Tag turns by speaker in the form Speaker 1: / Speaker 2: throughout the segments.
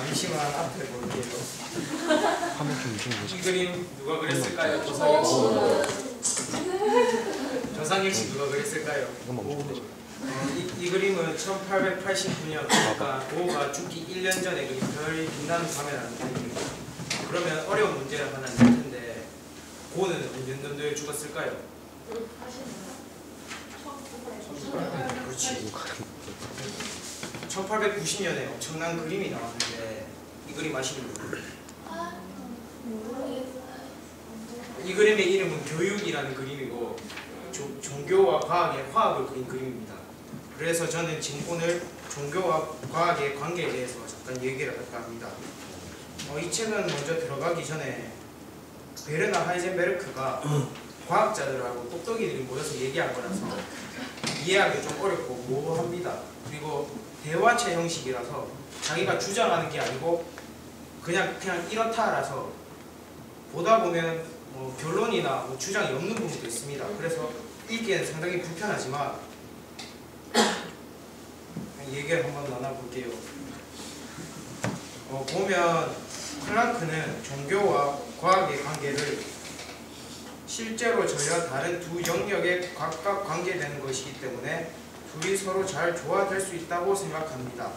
Speaker 1: 잠시만 앞에 볼게요.
Speaker 2: 화면 좀 이쪽으로
Speaker 1: 이 그림 누가 그렸을까요? 조상혁 씨. 조상혁 씨 누가 그렸을까요? 이 그림은 1889년, 그러니까 고가 죽기 1년 전에 그린 별이 빛나는 밤에라는 그림입니다. 그러면 어려운 문제를 하나 낼 텐데 고는 언제 죽었을까요? 그렇지. 1890년에 엄청난 그림이 나왔는데 이 그림 아시는 분? 이 그림의 이름은 교육이라는 그림이고 종교와 과학의 화합을 그린 그림입니다. 그래서 저는 지금 오늘 종교와 과학의 관계에 대해서 잠깐 얘기를 할까 합니다. 이 책은 먼저 들어가기 전에 베르나 하이젠베르크가 과학자들하고 똑똑이들이 모여서 얘기한 거라서 이해하기 좀 어렵고 모호합니다. 그리고 대화체 형식이라서 자기가 주장하는 게 아니고 그냥 이렇다라서 보다 보면 결론이나 주장이 없는 부분도 있습니다. 그래서 읽기에는 상당히 불편하지만 얘기를 한번 나눠볼게요. 보면 플랑크는 종교와 과학의 관계를 실제로 전혀 다른 두 영역에 각각 관계되는 것이기 때문에 둘이 서로 잘 조화될 수 있다고 생각합니다.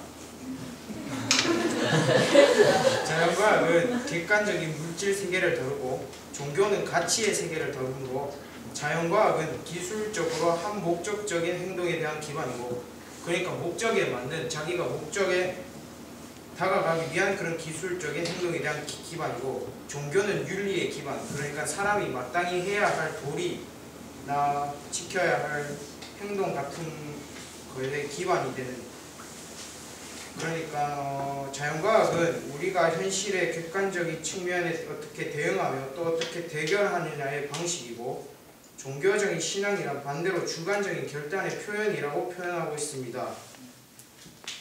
Speaker 1: 자연과학은 객관적인 물질 세계를 다루고 종교는 가치의 세계를 다루므로 자연과학은 기술적으로 한 목적적인 행동에 대한 기반이고, 그러니까 목적에 맞는 자기가 목적에 다가가기 위한 그런 기술적인 행동에 대한 기반이고, 종교는 윤리의 기반, 그러니까 사람이 마땅히 해야 할 도리나 지켜야 할 행동 같은 거에 기반이 되는, 그러니까 자연과학은 우리가 현실의 객관적인 측면에 어떻게 대응하며 또 어떻게 대결하느냐의 방식이고, 종교적인 신앙이란 반대로 주관적인 결단의 표현이라고 표현하고 있습니다.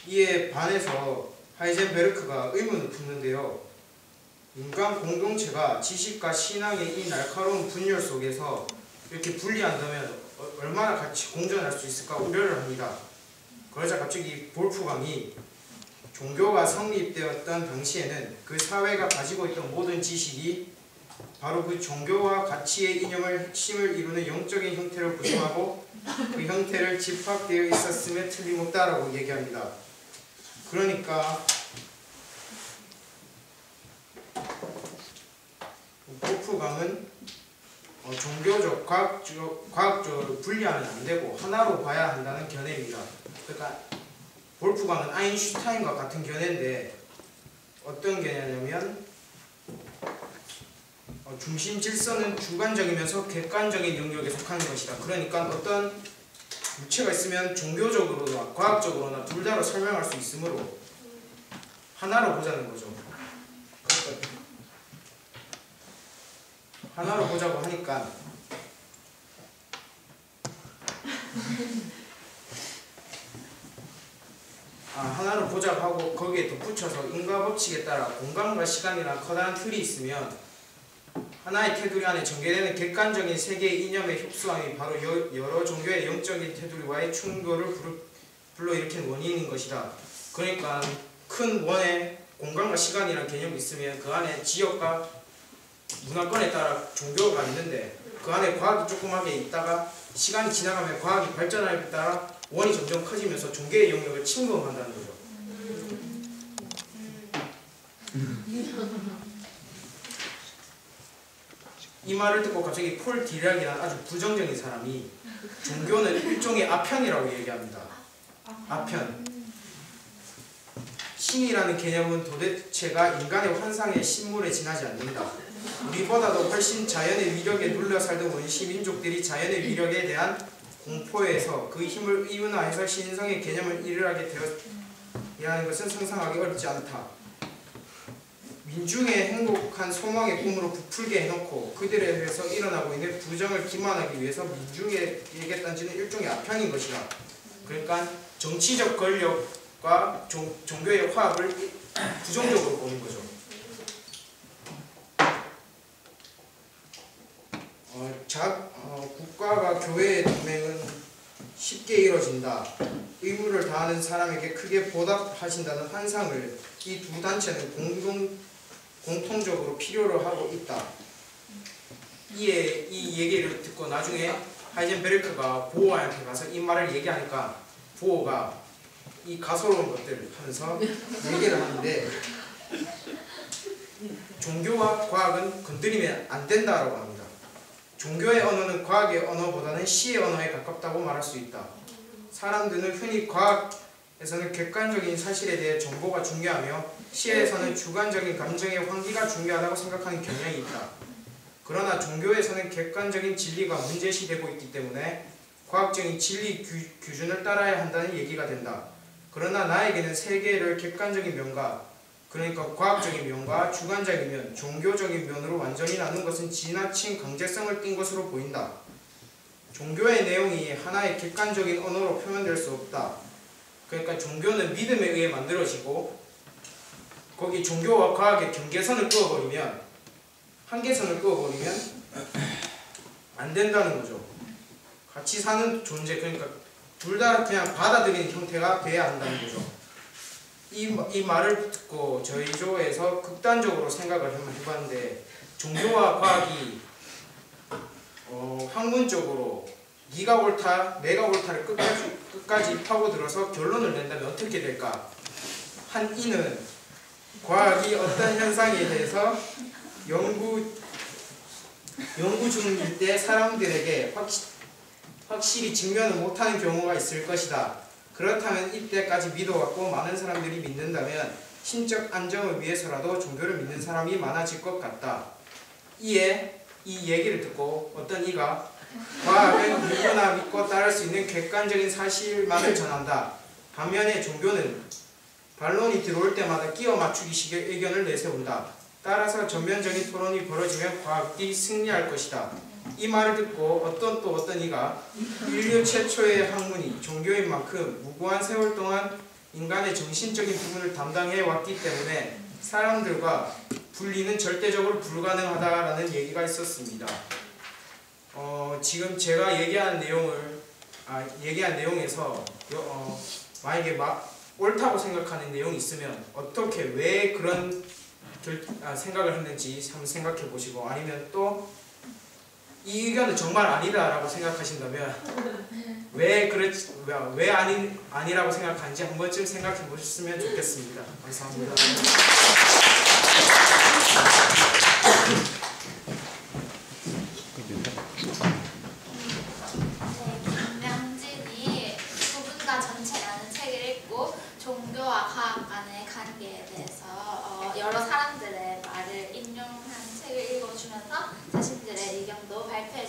Speaker 1: 이에 반해서 하이젠베르크가 의문을 품는데요. 인간 공동체가 지식과 신앙의 이 날카로운 분열 속에서 이렇게 분리한다면 얼마나 같이 공존할 수 있을까 우려를 합니다. 그러자 갑자기 볼프강이 종교가 성립되었던 당시에는 그 사회가 가지고 있던 모든 지식이 바로 그 종교와 가치의 이념을 핵심을 이루는 영적인 형태를 구성하고 그 형태를 집합되어 있었음에 틀림없다라고 얘기합니다. 그러니까 볼프강은 종교적, 과학적으로 분리하면 안 되고 하나로 봐야 한다는 견해입니다. 그러니까 볼프강은 아인슈타인과 같은 견해인데 어떤 견해냐면 중심 질서는 주관적이면서 객관적인 영역에 속하는 것이다. 그러니까 어떤 물체가 있으면 종교적으로나 과학적으로나 둘 다로 설명할 수 있으므로 하나로 보자는 거죠. 하나로 보자고 하니까 하나로 보자고 하고 거기에 덧붙여서 인과법칙에 따라 공간과 시간이나 커다란 틀이 있으면 하나의 테두리 안에 전개되는 객관적인 세계의 이념의 흡수함이 바로 여러 종교의 영적인 테두리와의 충돌을 불러일으키는 원인인 것이다. 그러니까 큰 원에 공간과 시간이라는 개념이 있으면 그 안에 지역과 문화권에 따라 종교가 있는데 그 안에 과학이 조그맣게 있다가 시간이 지나가면 과학이 발전함에 따라 원이 점점 커지면서 종교의 영역을 침범한다는 거죠. 이 말을 듣고 갑자기 폴 디락이라는 아주 부정적인 사람이 종교는 일종의 아편이라고 얘기합니다. 아편. 신이라는 개념은 도대체가 인간의 환상의 신물에 지나지 않는다. 우리보다도 훨씬 자연의 위력에 눌려 살던 원시 민족들이 자연의 위력에 대한 공포에서 그 힘을 이윤화해서 신성의 개념을 이르게 되어야 하는 것은 상상하기 어렵지 않다. 민중의 행복한 소망의 꿈으로 부풀게 해놓고 그들에 의해서 일어나고 있는 부정을 기만하기 위해서 민중에게 던지는 일종의 아편인 것이다. 그러니까 정치적 권력과 종교의 화합을 부정적으로 보는 거죠. 국가가 교회의 동맹은 쉽게 이뤄진다. 의무를 다하는 사람에게 크게 보답하신다는 환상을 이 두 단체는 공통적으로 필요로 하고 있다. 이 얘기를 듣고 나중에 하이젠베르크가 보어한테 가서 이 말을 얘기하니까 보어가 이 가소로운 것들을 하면서 얘기를 하는데 종교와 과학은 건드리면 안 된다라고 합니다. 종교의 언어는 과학의 언어보다는 시의 언어에 가깝다고 말할 수 있다. 사람들은 흔히 과학에서는 객관적인 사실에 대해 정보가 중요하며 시에서는 주관적인 감정의 환기가 중요하다고 생각하는 경향이 있다. 그러나 종교에서는 객관적인 진리가 문제시되고 있기 때문에 과학적인 진리 규준을 따라야 한다는 얘기가 된다. 그러나 나에게는 세 개를 객관적인 면과 그러니까 과학적인 면과 주관적인 면, 종교적인 면으로 완전히 나눈 것은 지나친 강제성을 띈 것으로 보인다. 종교의 내용이 하나의 객관적인 언어로 표현될 수 없다. 그러니까 종교는 믿음에 의해 만들어지고 거기 종교와 과학의 경계선을 그어버리면 한계선을 그어버리면 안 된다는 거죠. 같이 사는 존재, 그러니까 둘 다 그냥 받아들이는 형태가 돼야 한다는 거죠. 이 말을 듣고 저희 조에서 극단적으로 생각을 한번 해봤는데 종교와 과학이 학문적으로 네가 옳다, 내가 옳다를 끝까지 파고들어서 결론을 낸다면 어떻게 될까? 한 이는 과학이 어떤 현상에 대해서 연구 중일 때 사람들에게 확실히 증명을 못하는 경우가 있을 것이다. 그렇다면 이때까지 믿어왔고 많은 사람들이 믿는다면 신적 안정을 위해서라도 종교를 믿는 사람이 많아질 것 같다. 이에 이 얘기를 듣고 어떤 이가 과학은 누구나 믿고 따를 수 있는 객관적인 사실만을 전한다. 반면에 종교는 반론이 들어올 때마다 끼워 맞추기식의 의견을 내세운다. 따라서 전면적인 토론이 벌어지면 과학이 승리할 것이다. 이 말을 듣고 어떤 이가 인류 최초의 학문이 종교인 만큼 무고한 세월 동안 인간의 정신적인 부분을 담당해 왔기 때문에 사람들과 분리는 절대적으로 불가능하다라는 얘기가 있었습니다. 지금 제가 얘기한 내용에서 만약에 옳다고 생각하는 내용이 있으면 어떻게 왜 그런 생각을 했는지 한번 생각해 보시고 아니면 또 이 의견은 정말 아니다라고 생각하신다면 왜 아니라고 생각하는지 한 번쯤 생각해 보셨으면 좋겠습니다. 감사합니다.
Speaker 3: 김명진이 부분과 전체라는 책을 읽고 종교와 과학 간의 관계에 대해서 여러 사람들의 말을 인용한 책을 읽어주면서 자신들의 의견도 발표해